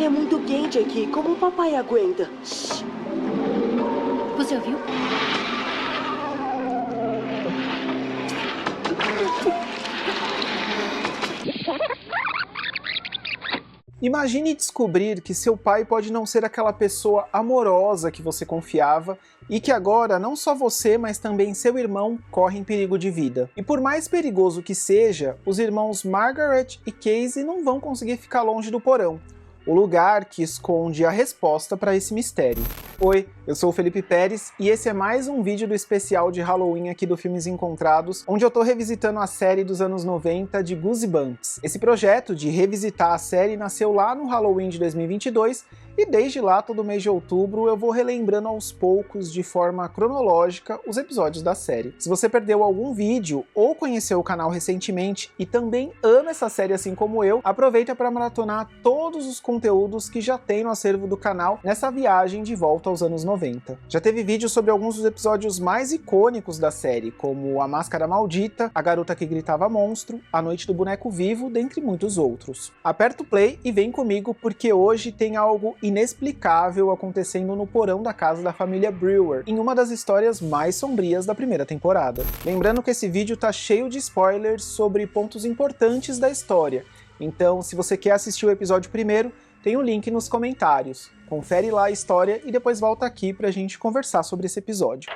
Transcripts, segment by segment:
É muito quente aqui. Como o papai aguenta? Shhh. Você ouviu? Imagine descobrir que seu pai pode não ser aquela pessoa amorosa que você confiava e que agora não só você, mas também seu irmão correm perigo de vida. E por mais perigoso que seja, os irmãos Margaret e Casey não vão conseguir ficar longe do porão, o lugar que esconde a resposta para esse mistério. Oi, eu sou o Felipe Pérez e esse é mais um vídeo do especial de Halloween aqui do Filmes Encontrados, onde eu tô revisitando a série dos anos 90 de Goosebumps. Esse projeto de revisitar a série nasceu lá no Halloween de 2022 e desde lá, todo mês de outubro, eu vou relembrando aos poucos, de forma cronológica, os episódios da série. Se você perdeu algum vídeo ou conheceu o canal recentemente e também ama essa série assim como eu, aproveita para maratonar todos os conteúdos que já tem no acervo do canal nessa viagem de volta aos anos 90. Já teve vídeo sobre alguns dos episódios mais icônicos da série, como A Máscara Maldita, A Garota que Gritava Monstro, A Noite do Boneco Vivo, dentre muitos outros. Aperta o play e vem comigo porque hoje tem algo inexplicável acontecendo no porão da casa da família Brewer, em uma das histórias mais sombrias da primeira temporada. Lembrando que esse vídeo tá cheio de spoilers sobre pontos importantes da história, então se você quer assistir o episódio primeiro, tem o link nos comentários. Confere lá a história e depois volta aqui pra gente conversar sobre esse episódio.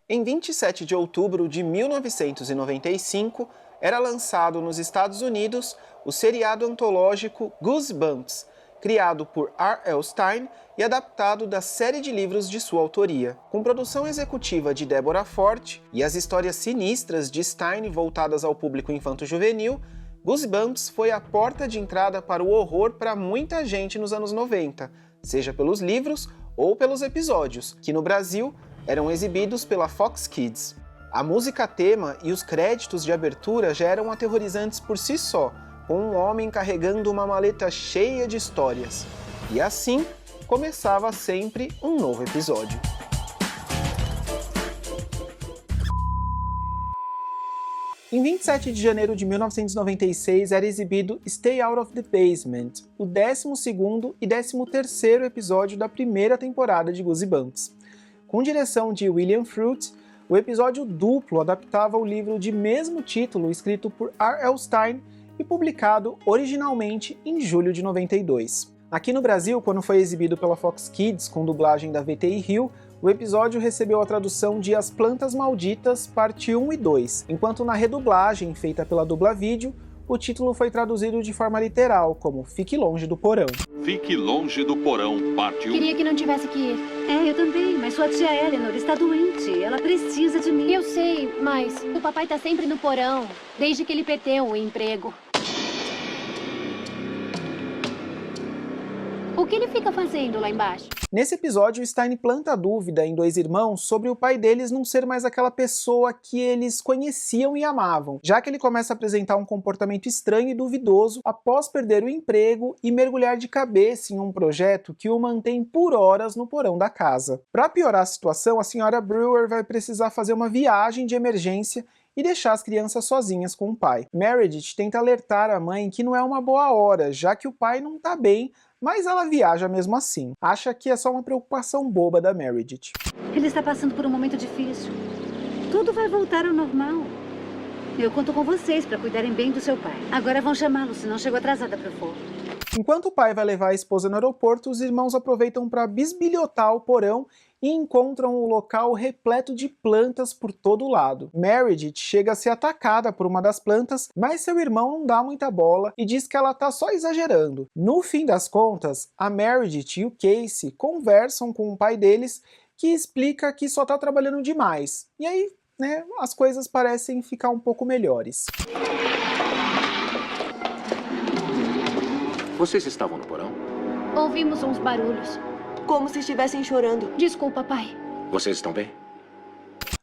Em 27 de outubro de 1995, era lançado nos Estados Unidos o seriado antológico Goosebumps, criado por R.L. Stine e adaptado da série de livros de sua autoria. Com produção executiva de Deborah Forte e as histórias sinistras de Stine voltadas ao público infanto-juvenil, Goosebumps foi a porta de entrada para o horror para muita gente nos anos 90, seja pelos livros ou pelos episódios, que no Brasil eram exibidos pela Fox Kids. A música tema e os créditos de abertura já eram aterrorizantes por si só, com um homem carregando uma maleta cheia de histórias. E assim, começava sempre um novo episódio. Em 27 de janeiro de 1996 era exibido Stay Out of the Basement, o 12º e 13º episódio da primeira temporada de Goosebumps. Com direção de William Fruit, o episódio duplo adaptava o livro de mesmo título escrito por R.L. Stine e publicado originalmente em julho de 92. Aqui no Brasil, quando foi exibido pela Fox Kids com dublagem da VTI Rio, o episódio recebeu a tradução de As Plantas Malditas, parte 1 e 2, enquanto na redublagem feita pela Dublavídeo, o título foi traduzido de forma literal, como Fique Longe do Porão. Fique longe do porão, parte 1. Queria que não tivesse que ir. Eu também, mas sua tia Eleanor está doente. Ela precisa de mim. Eu sei, mas o papai tá sempre no porão, desde que ele perdeu o emprego. O que ele fica fazendo lá embaixo? Nesse episódio, Stine planta a dúvida em dois irmãos sobre o pai deles não ser mais aquela pessoa que eles conheciam e amavam, já que ele começa a apresentar um comportamento estranho e duvidoso após perder o emprego e mergulhar de cabeça em um projeto que o mantém por horas no porão da casa. Para piorar a situação, a senhora Brewer vai precisar fazer uma viagem de emergência e deixar as crianças sozinhas com o pai. Meredith tenta alertar a mãe que não é uma boa hora, já que o pai não tá bem, mas ela viaja mesmo assim. Acha que é só uma preocupação boba da Meredith. Ele está passando por um momento difícil. Tudo vai voltar ao normal. Eu conto com vocês para cuidarem bem do seu pai. Agora vão chamá-lo, senão chego atrasada para o voo. Enquanto o pai vai levar a esposa no aeroporto, os irmãos aproveitam para bisbilhotar o porão e encontram o local repleto de plantas por todo lado. Meredith chega a ser atacada por uma das plantas, mas seu irmão não dá muita bola e diz que ela tá só exagerando. No fim das contas, a Meredith e o Casey conversam com o pai deles, que explica que só tá trabalhando demais. E aí, as coisas parecem ficar um pouco melhores. Vocês estavam no porão? Ouvimos uns barulhos. Como se estivessem chorando. Desculpa, pai. Vocês estão bem?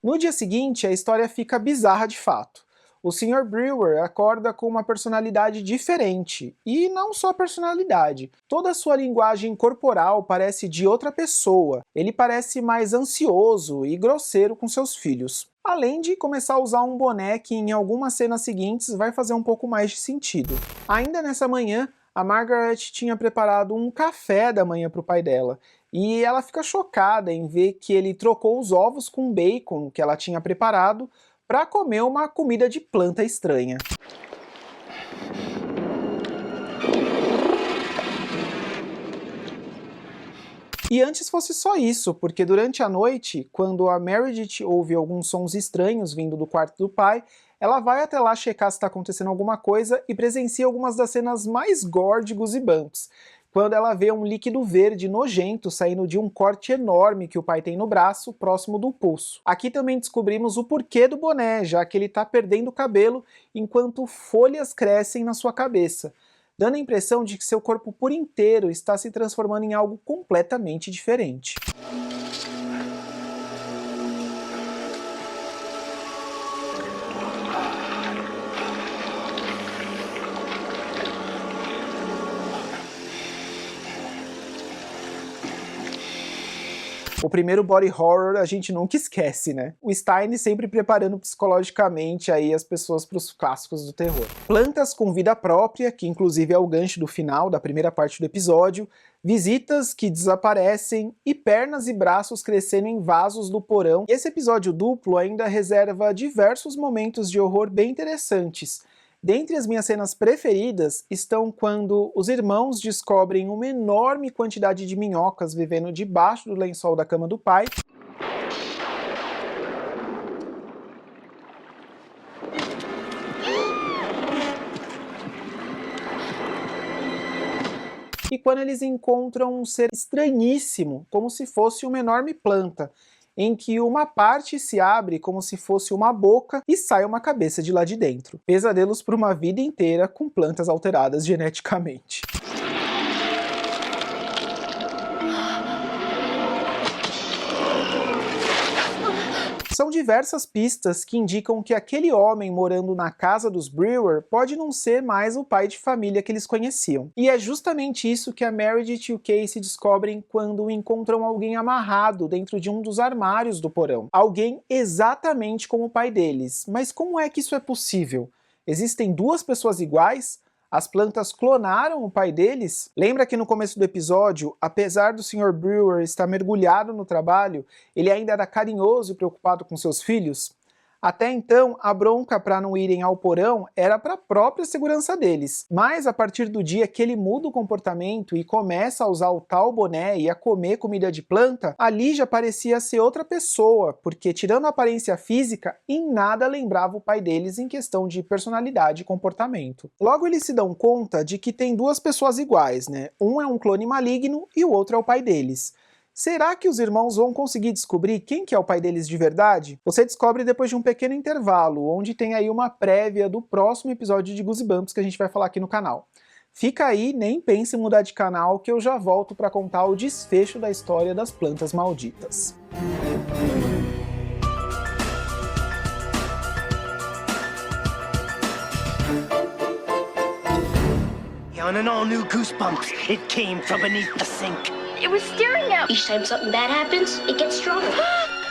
No dia seguinte, a história fica bizarra de fato. o Sr. Brewer acorda com uma personalidade diferente, e não só personalidade. Toda a sua linguagem corporal parece de outra pessoa, ele parece mais ansioso e grosseiro com seus filhos. Além de começar a usar um boné que em algumas cenas seguintes vai fazer um pouco mais de sentido. Ainda nessa manhã, a Margaret tinha preparado um café da manhã para o pai dela, e ela fica chocada em ver que ele trocou os ovos com bacon que ela tinha preparado para comer uma comida de planta estranha. E antes fosse só isso, porque durante a noite, quando a Meredith ouve alguns sons estranhos vindo do quarto do pai, ela vai até lá checar se está acontecendo alguma coisa e presencia algumas das cenas mais gore de Goosebumps, quando ela vê um líquido verde nojento saindo de um corte enorme que o pai tem no braço, próximo do pulso. Aqui também descobrimos o porquê do boné, já que ele está perdendo o cabelo enquanto folhas crescem na sua cabeça, dando a impressão de que seu corpo por inteiro está se transformando em algo completamente diferente. O primeiro body horror a gente nunca esquece, né? O Stein sempre preparando psicologicamente aí as pessoas para os clássicos do terror. Plantas com vida própria, que inclusive é o gancho do final da primeira parte do episódio, visitas que desaparecem e pernas e braços crescendo em vasos do porão. E esse episódio duplo ainda reserva diversos momentos de horror bem interessantes. Dentre as minhas cenas preferidas estão quando os irmãos descobrem uma enorme quantidade de minhocas vivendo debaixo do lençol da cama do pai. E quando eles encontram um ser estranhíssimo, como se fosse uma enorme planta, em que uma parte se abre como se fosse uma boca e sai uma cabeça de lá de dentro. Pesadelos por uma vida inteira com plantas alteradas geneticamente. São diversas pistas que indicam que aquele homem morando na casa dos Brewer pode não ser mais o pai de família que eles conheciam. E é justamente isso que a Meredith e o Casey descobrem quando encontram alguém amarrado dentro de um dos armários do porão. Alguém exatamente como o pai deles. Mas como é que isso é possível? Existem duas pessoas iguais? As plantas clonaram o pai deles? Lembra que no começo do episódio, apesar do Sr. Brewer estar mergulhado no trabalho, ele ainda era carinhoso e preocupado com seus filhos? Até então, a bronca para não irem ao porão era para a própria segurança deles. Mas a partir do dia que ele muda o comportamento e começa a usar o tal boné e a comer comida de planta, ali já parecia ser outra pessoa, porque tirando a aparência física, em nada lembrava o pai deles em questão de personalidade e comportamento. Logo eles se dão conta de que tem duas pessoas iguais, né? Um é um clone maligno e o outro é o pai deles. Será que os irmãos vão conseguir descobrir quem que é o pai deles de verdade? Você descobre depois de um pequeno intervalo, onde tem aí uma prévia do próximo episódio de Goosebumps que a gente vai falar aqui no canal. Fica aí, nem pense em mudar de canal, que eu já volto para contar o desfecho da história das plantas malditas. On an all-new Goosebumps, it came from beneath the sink. It was staring out. Each time something bad happens, it gets stronger.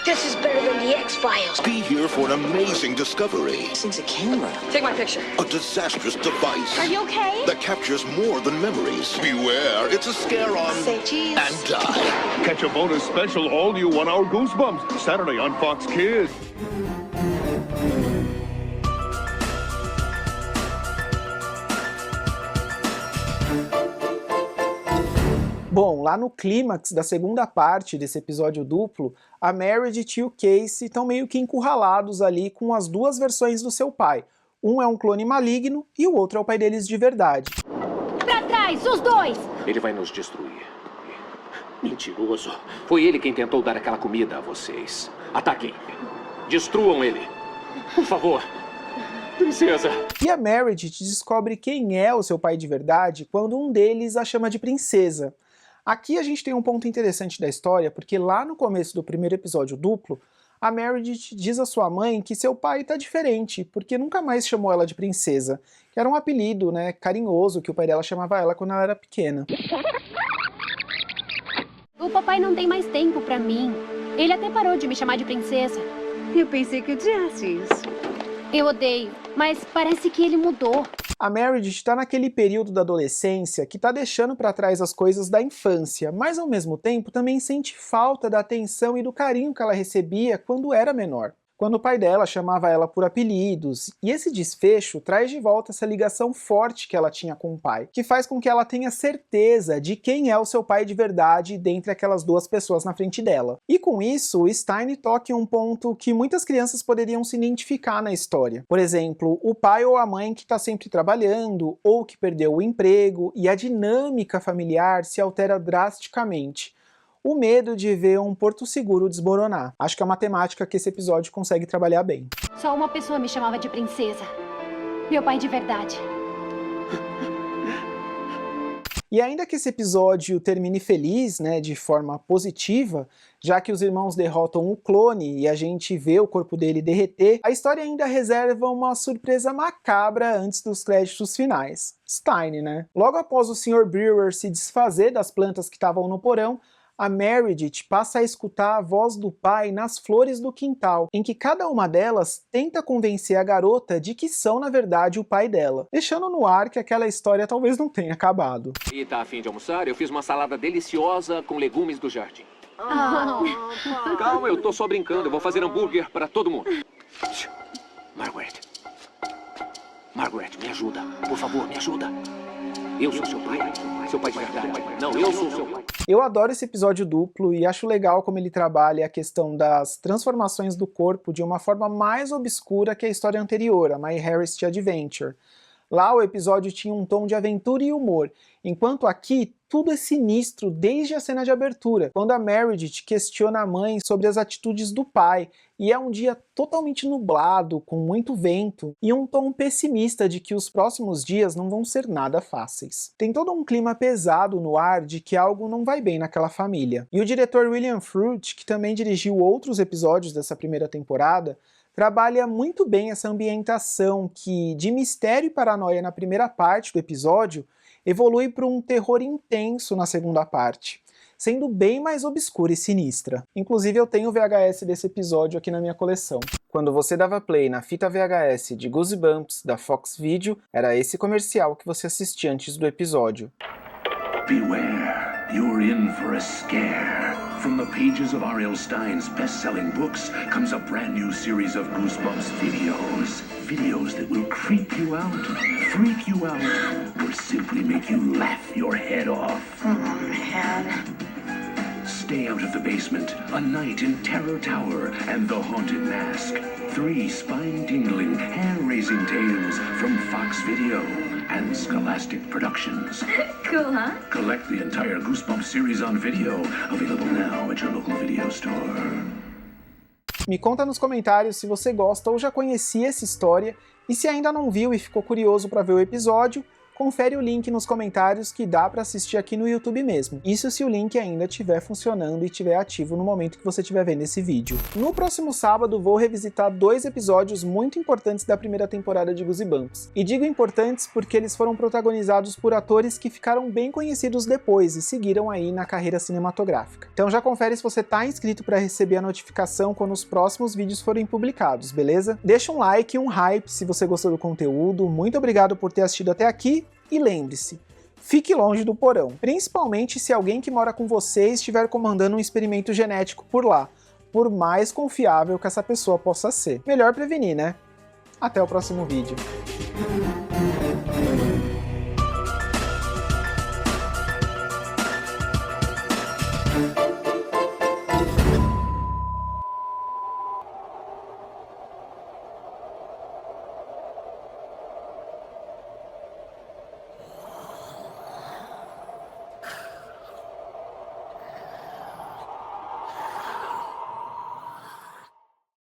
This is better than the X-Files. Be here for an amazing discovery. This thing's a camera. Take my picture. A disastrous device. Are you okay? That captures more than memories. Beware, it's a scare on Say cheese. and die. Catch a bonus special all-new 1-hour Goosebumps, Saturday on Fox Kids. Bom, lá no clímax da segunda parte desse episódio duplo, a Meredith e o Casey estão meio que encurralados ali com as duas versões do seu pai. Um é um clone maligno e o outro é o pai deles de verdade. Pra trás, os dois! Ele vai nos destruir. Mentiroso. Foi ele quem tentou dar aquela comida a vocês. Ataquem. Destruam ele. Por favor. Princesa. E a Meredith descobre quem é o seu pai de verdade quando um deles a chama de princesa. Aqui a gente tem um ponto interessante da história, porque lá no começo do primeiro episódio duplo, A Meredith diz à sua mãe que seu pai tá diferente, porque nunca mais chamou ela de princesa, que era um apelido, né, carinhoso que o pai dela chamava ela quando ela era pequena. O papai não tem mais tempo pra mim. Ele até parou de me chamar de princesa. Eu pensei que odiasse isso. Eu odeio, mas parece que ele mudou. A Meredith tá naquele período da adolescência que tá deixando pra trás as coisas da infância, mas ao mesmo tempo também sente falta da atenção e do carinho que ela recebia quando era menor. Quando o pai dela chamava ela por apelidos, e esse desfecho traz de volta essa ligação forte que ela tinha com o pai, que faz com que ela tenha certeza de quem é o seu pai de verdade dentre aquelas duas pessoas na frente dela. E com isso, o Stein toca em um ponto que muitas crianças poderiam se identificar na história. Por exemplo, o pai ou a mãe que está sempre trabalhando, ou que perdeu o emprego, e a dinâmica familiar se altera drasticamente. O medo de ver um porto seguro desmoronar. Acho que é uma temática que esse episódio consegue trabalhar bem. Só uma pessoa me chamava de princesa. Meu pai de verdade. E ainda que esse episódio termine feliz, né, de forma positiva, já que os irmãos derrotam o clone e a gente vê o corpo dele derreter, a história ainda reserva uma surpresa macabra antes dos créditos finais. Stein, né? Logo após o Sr. Brewer se desfazer das plantas que estavam no porão, a Meredith passa a escutar a voz do pai nas flores do quintal, em que cada uma delas tenta convencer a garota de que são, na verdade, o pai dela, deixando no ar que aquela história talvez não tenha acabado. E tá a fim de almoçar? Eu fiz uma salada deliciosa com legumes do jardim. Calma, eu tô só brincando. Eu vou fazer hambúrguer para todo mundo. Margaret. Margaret, me ajuda. Por favor, me ajuda. Eu sou seu pai? Seu pai de verdade. Não, eu sou seu pai. Eu adoro esse episódio duplo e acho legal como ele trabalha a questão das transformações do corpo de uma forma mais obscura que a história anterior, a My Harris Adventure. Lá o episódio tinha um tom de aventura e humor, enquanto aqui tudo é sinistro desde a cena de abertura, quando a Meredith questiona a mãe sobre as atitudes do pai, e é um dia totalmente nublado, com muito vento, e um tom pessimista de que os próximos dias não vão ser nada fáceis. Tem todo um clima pesado no ar de que algo não vai bem naquela família. E o diretor William Fruit, que também dirigiu outros episódios dessa primeira temporada, trabalha muito bem essa ambientação que, de mistério e paranoia na primeira parte do episódio, evolui para um terror intenso na segunda parte, sendo bem mais obscura e sinistra. Inclusive eu tenho o VHS desse episódio aqui na minha coleção. Quando você dava play na fita VHS de Goosebumps da Fox Video, era esse comercial que você assistia antes do episódio. Beware, you're in for a scare. From the pages of R.L. Stein's best-selling books comes a brand new series of Goosebumps videos. Videos that will creep you out, freak you out, or simply make you laugh your head off. Oh, man. Stay Out of the Basement, A Night in Terror Tower, and The Haunted Mask. 3 spine-tingling, hair-raising tales from Fox Video and Scholastic Productions. Cool, huh? Collect the entire Goosebumps series on video, available now at your local video store. Me conta nos comentários se você gosta ou já conhecia essa história, e se ainda não viu e ficou curioso para ver o episódio, confere o link nos comentários que dá para assistir aqui no YouTube mesmo. Isso se o link ainda estiver funcionando e estiver ativo no momento que você estiver vendo esse vídeo. No próximo sábado vou revisitar 2 episódios muito importantes da primeira temporada de Goosebumps. E digo importantes porque eles foram protagonizados por atores que ficaram bem conhecidos depois e seguiram aí na carreira cinematográfica. Então já confere se você tá inscrito para receber a notificação quando os próximos vídeos forem publicados, beleza? Deixa um like e um hype se você gostou do conteúdo. Muito obrigado por ter assistido até aqui. E lembre-se, fique longe do porão, principalmente se alguém que mora com você estiver comandando um experimento genético por lá, por mais confiável que essa pessoa possa ser. Melhor prevenir, né? Até o próximo vídeo.